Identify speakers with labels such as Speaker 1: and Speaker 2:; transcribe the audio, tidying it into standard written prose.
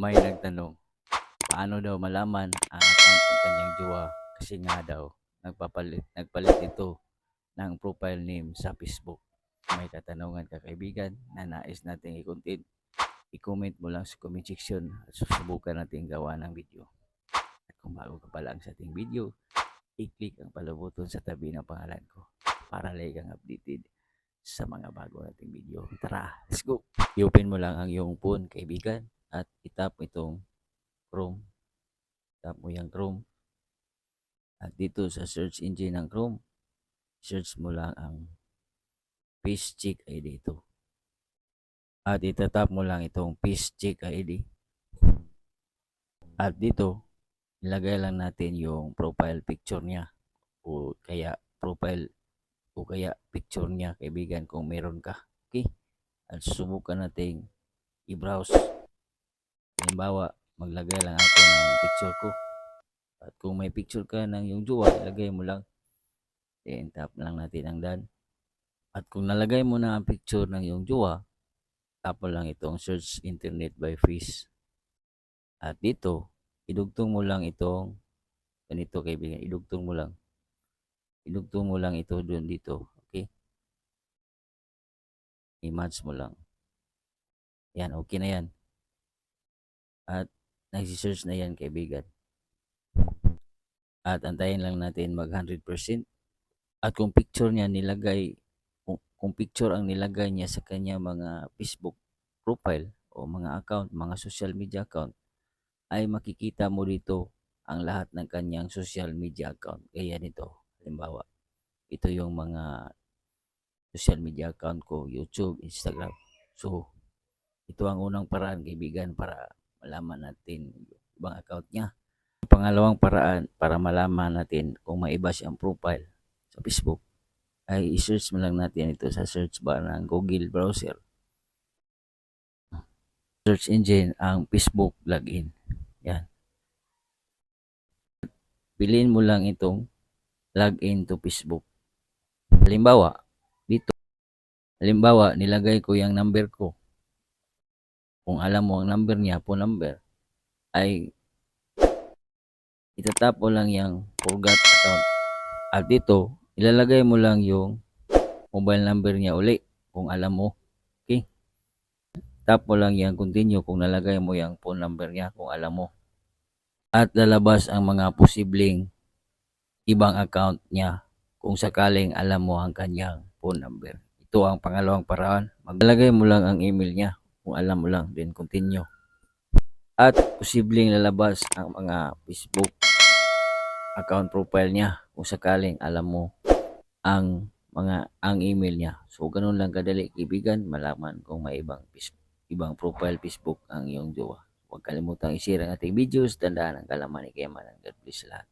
Speaker 1: May nagtanong, paano daw malaman ang account ng kanyang jowa kasi nga daw nagpalit ito ng profile name sa Facebook. May katanungan ka kaibigan na nais nating i-comment mo lang sa comment section at susubukan natin gawa ng video. At kung bago ka pa lang sa ating video, i-click ang follow button sa tabi ng pangalan ko para lagi kang updated sa mga bago nating video. Tara, let's go! I-open mo lang ang iyong phone kaibigan at itap itong Chrome. Tap mo yung Chrome. At dito sa search engine ng Chrome, search mo lang ang Fish-Chick ID ito. At itatap mo lang itong Fish-Chick ID. At dito, ilagay lang natin yung profile picture niya o kaya picture niya kaibigan kung meron ka. Okay? At subukan natin i-browse. Halimbawa, maglagay lang ako ng picture ko. At kung may picture ka ng yung jowa, ilagay mo lang. Then tap lang natin ang done. At kung nalagay mo na ang picture ng yung jowa, tap mo lang itong search internet by Fish. At dito, idugtong mo lang itong ganito kaibigan. Idugtong mo lang. Idugtong mo lang ito doon dito. Okay? I-match mo lang. Yan, okay na yan. At nagsisearch na yan kaibigan. At antayin lang natin mag 100%. At kung picture niya nilagay, kung picture ang nilagay niya sa kanya mga Facebook profile o mga account, mga social media account, ay makikita mo dito ang lahat ng kanyang social media account. Kaya nito, halimbawa, ito yung mga social media account ko, YouTube, Instagram. So, ito ang unang paraan kaibigan para malaman natin yung ibang account niya. Pangalawang paraan para malaman natin kung may iba siyang profile sa Facebook ay i-search mo lang natin ito sa search bar ng Google browser. Search engine ang Facebook login. Yan. Piliin mo lang itong login to Facebook. Halimbawa, dito. Halimbawa, nilagay ko yung number ko. Kung alam mo ang number niya, phone number, ay itatap mo lang yung forgot account. At dito, ilalagay mo lang yung mobile number niya uli kung alam mo. Okay? Tap mo lang yung continue kung nalagay mo yung phone number niya kung alam mo. At lalabas ang mga posibleng ibang account niya kung sakaling alam mo ang kanyang phone number. Ito ang pangalawang paraan. Maglalagay mo lang ang email niya kung alam mo lang, then continue. At posibleng lalabas ang mga Facebook account profile niya kung sakaling alam mo ang email niya. So ganun lang kadali kaibigan malaman kung may ibang profile Facebook ang iyong jowa. Huwag kalimutang i-share ang ating videos. Tandaan ang kalaman ni Keman. God bless lahat.